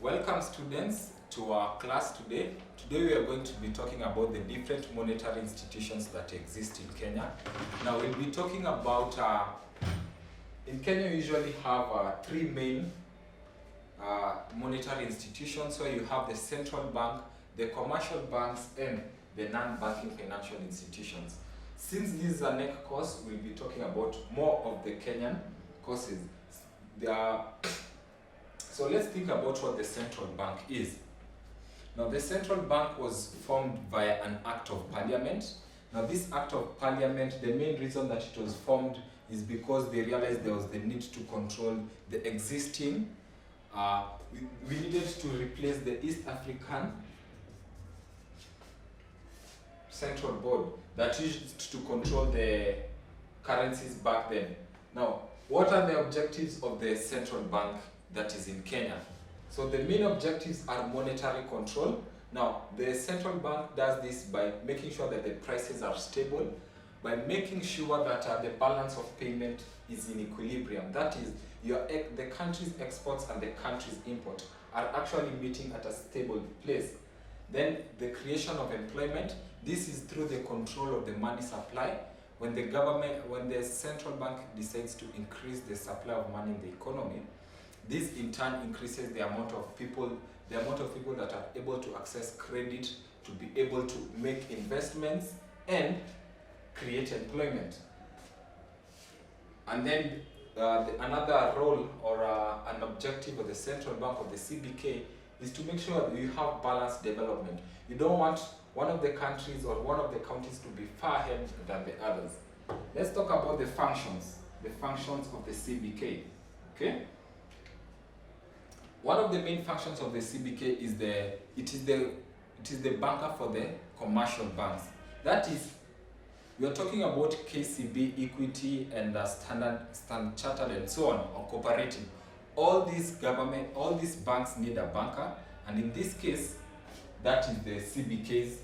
Welcome students to our class today. Today we are going to be talking about the different monetary institutions that exist in Kenya. Now we'll be talking about, in Kenya you usually have three main monetary institutions. So you have the central bank, the commercial banks, and the non-banking financial institutions. Since this is a neck course, we'll be talking about more of the Kenyan courses. So let's think about what the central bank is. Now the central bank was formed via an act of parliament. Now this act of parliament, the main reason that it was formed is because they realized there was the need to control the existing, we needed to replace the East African Central Board that used to control the currencies back then. Now, what are the objectives of the central bank that is in Kenya? So the main objectives are monetary control. Now, the central bank does this by making sure that the prices are stable, by making sure that the balance of payment is in equilibrium. That is, the country's exports and the country's import are actually meeting at a stable place. Then the creation of employment. This is through the control of the money supply. When the central bank decides to increase the supply of money in the economy, this in turn increases the amount of people that are able to access credit, to be able to make investments and create employment. And then another role or an objective of the central bank, of the CBK, is to make sure that you have balanced development. You don't want one of the countries or one of the counties to be far ahead than the others. Let's talk about the functions of the CBK. Okay? One of the main functions of the CBK is it is the banker for the commercial banks. That is, we are talking about KCB, Equity, and Standard Chartered, and so on, or Cooperative. All these banks need a banker, and in this case, that's the CBK's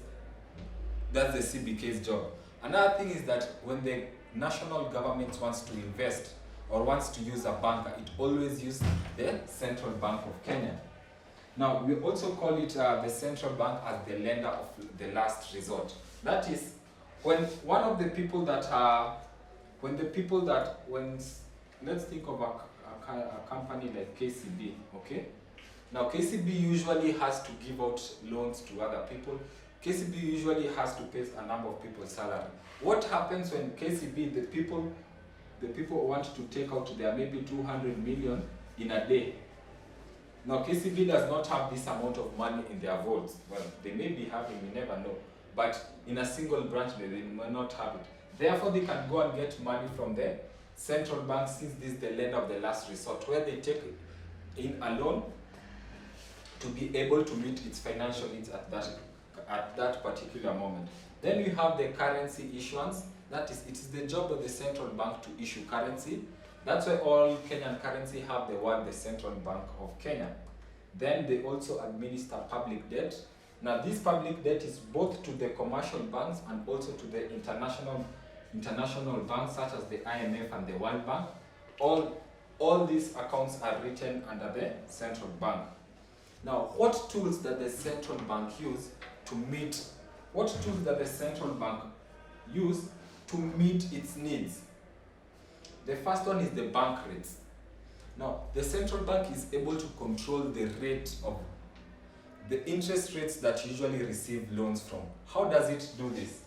job. Another thing is that when the national government wants to invest or wants to use a banker, it always uses the Central Bank of Kenya. Now, we also call it the central bank as the lender of the last resort. That is, let's think of a company like KCB, okay? Now, KCB usually has to give out loans to other people. KCB usually has to pay a number of people's salary. What happens when KCB, the people want to take out their maybe 200 million in a day? Now, KCB does not have this amount of money in their vaults. Well, they may be having, we never know. But in a single branch, they may not have it. Therefore, they can go and get money from the central bank, since this is the lender of the last resort, where they take in a loan to be able to meet its financial needs at that particular moment. Then we have the currency issuance. That is, it is the job of the central bank to issue currency. That's why all Kenyan currency have the word the Central Bank of Kenya. Then they also administer public debt. Now this public debt is both to the commercial banks and also to the international banks such as the IMF and the World Bank. All these accounts are written under the central bank. Now, what tools does the central bank use to meet its needs? The first one is the bank rates. Now, the central bank is able to control the rate of the interest rates that usually receive loans from. How does it do this?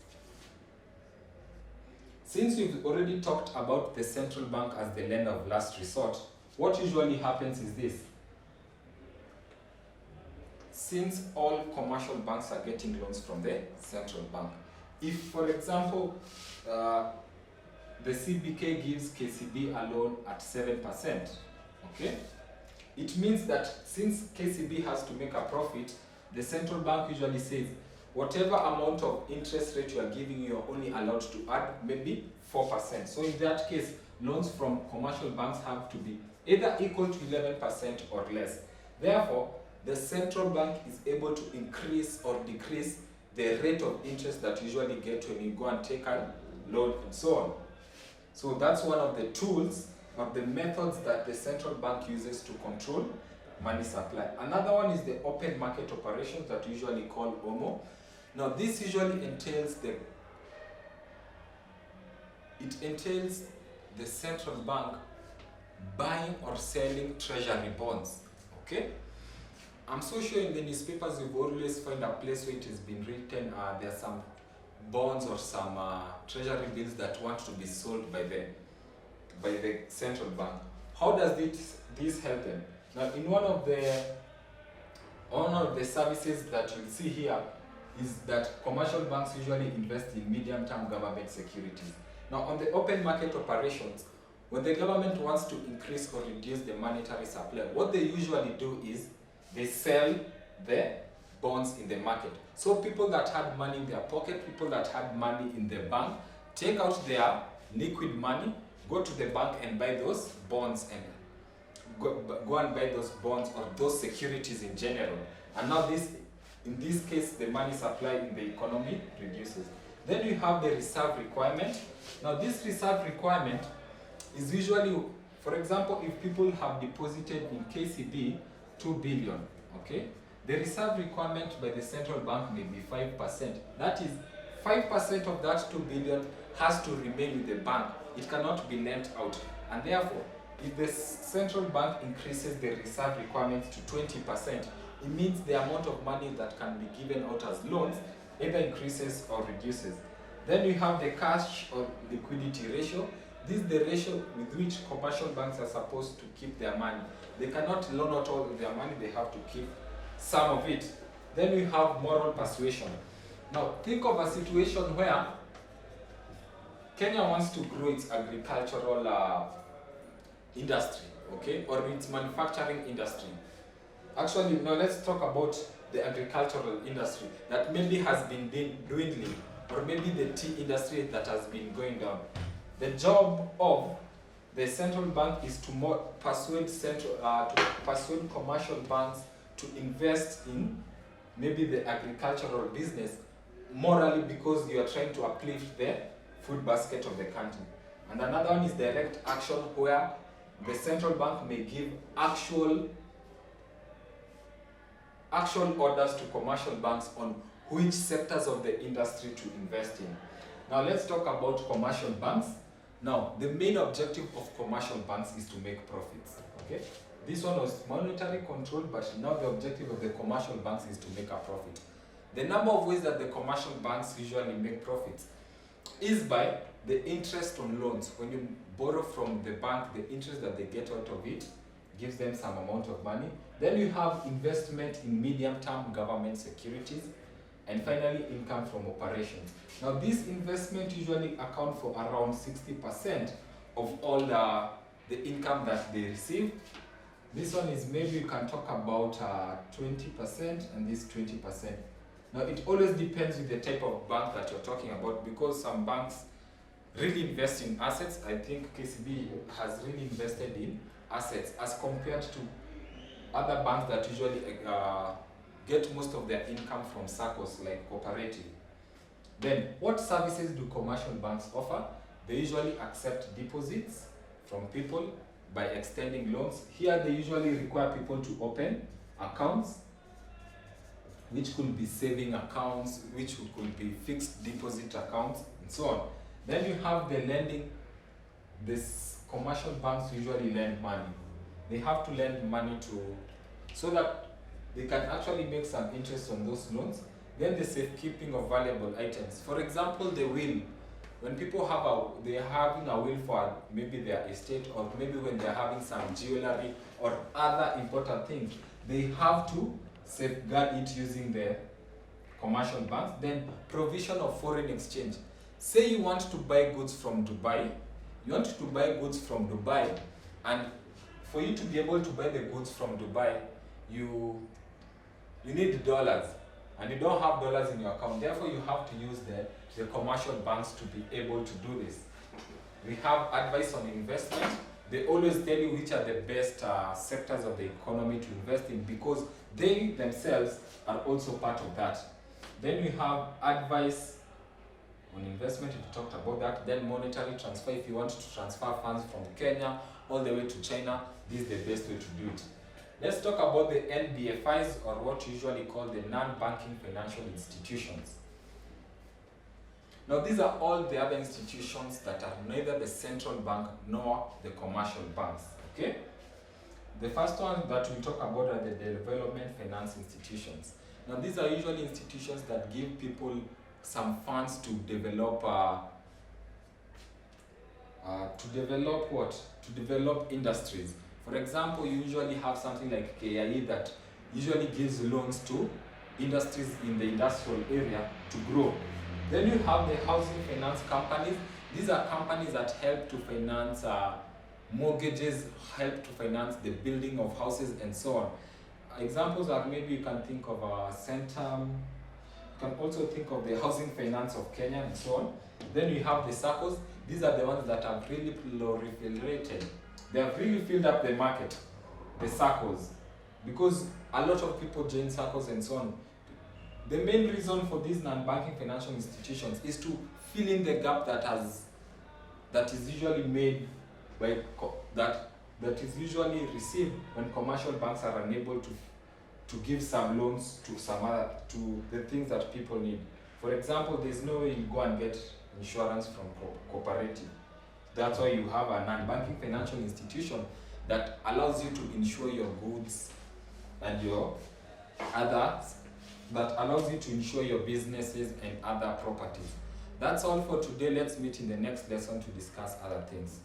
Since we've already talked about the central bank as the lender of last resort, what usually happens is this. Since all commercial banks are getting loans from the central bank, if, for example, the CBK gives KCB a loan at 7%, okay? It means that since KCB has to make a profit, the central bank usually says, whatever amount of interest rate you are giving, you are only allowed to add maybe 4%. So in that case, loans from commercial banks have to be either equal to 11% or less. Therefore, the central bank is able to increase or decrease the rate of interest that you usually get when you go and take a loan and so on. So that's one of the tools, of the methods that the central bank uses to control money supply. Another one is the open market operations that we usually call OMO. Now this usually entails the central bank buying or selling treasury bonds. Okay, I'm so sure in the newspapers you've always find a place where it has been written there are some bonds or some treasury bills that want to be sold by the central bank. How does this help them? Now in one of the services that you'll see here is that commercial banks usually invest in medium-term government securities. Now on the open market operations, when the government wants to increase or reduce the monetary supply, what they usually do is they sell the bonds in the market. So people that had money in their pocket, people that had money in the bank, take out their liquid money, go to the bank and buy those bonds and go and buy those bonds or those securities in general. And now in this case, the money supply in the economy reduces. Then we have the reserve requirement. Now this reserve requirement is usually, for example, if people have deposited in KCB 2 billion, okay, the reserve requirement by the central bank may be 5%. That is, 5% of that 2 billion has to remain with the bank. It cannot be lent out. And therefore, if the central bank increases the reserve requirements to 20%, it means the amount of money that can be given out as loans either increases or reduces. Then we have the cash or liquidity ratio. This is the ratio with which commercial banks are supposed to keep their money. They cannot loan out all of their money, they have to keep some of it. Then we have moral persuasion. Now think of a situation where Kenya wants to grow its agricultural industry, okay, or its manufacturing industry. Actually, now let's talk about the agricultural industry that maybe has been dwindling, or maybe the tea industry that has been going down. The job of the central bank is to persuade commercial banks to invest in maybe the agricultural business morally, because you are trying to uplift the food basket of the country. And another one is direct action, where the central bank may give actual orders to commercial banks on which sectors of the industry to invest in. Now let's talk about commercial banks. Now the main objective of commercial banks is to make profits. Okay, this one was monetary control, but now the objective of the commercial banks is to make a profit. The number of ways that the commercial banks usually make profits is by the interest on loans. When you borrow from the bank, the interest that they get out of it gives them some amount of money. Then you have investment in medium-term government securities, and finally income from operations. Now this investment usually account for around 60% of all the income that they receive. This one is, maybe you can talk about 20% and this 20%. Now it always depends with the type of bank that you're talking about, because some banks really invest in assets. I think KCB has really invested in assets as compared to other banks that usually get most of their income from SACCOs like cooperative. Then what services do commercial banks offer? They usually accept deposits from people by extending loans. Here they usually require people to open accounts, which could be saving accounts, which could be fixed deposit accounts, and so on. Then you have the lending. This commercial banks usually lend money. They have to lend money so that they can actually make some interest on those loans. Then the safekeeping of valuable items. For example, the will. When people they're having a will for maybe their estate, or maybe when they're having some jewelry or other important things, they have to safeguard it using the commercial banks. Then provision of foreign exchange. Say you want to buy goods from Dubai. And for you to be able to buy the goods from Dubai, you need dollars, and you don't have dollars in your account. Therefore, you have to use the commercial banks to be able to do this. We have advice on investment. They always tell you which are the best sectors of the economy to invest in, because they themselves are also part of that. Then we have advice on investment, if we talked about that. Then monetary transfer, if you want to transfer funds from Kenya all the way to China, this is the best way to do it. Let's talk about the NBFIs, or what you usually call the non-banking financial institutions. Now these are all the other institutions that are neither the central bank nor the commercial banks. Okay? The first one that we talk about are the development finance institutions. Now these are usually institutions that give people some funds to develop industries. For example, you usually have something like KIE that usually gives loans to industries in the industrial area to grow. Then you have the housing finance companies. These are companies that help to finance mortgages, help to finance the building of houses and so on. Examples are, maybe you can think of Centum, you can also think of the Housing Finance of Kenya and so on. Then you have the SACCOs. These are the ones that have really proliferated. They have really filled up the market, the SACCOs, because a lot of people join SACCOs and so on. The main reason for these non-banking financial institutions is to fill in the gap that is usually made by that is usually received when commercial banks are unable to give some loans to to the things that people need. For example, there's no way you go and get insurance from cooperative. That's why you have a non-banking financial institution that allows you to insure your goods and your others, that allows you to insure your businesses and other properties. That's all for today. Let's meet in the next lesson to discuss other things.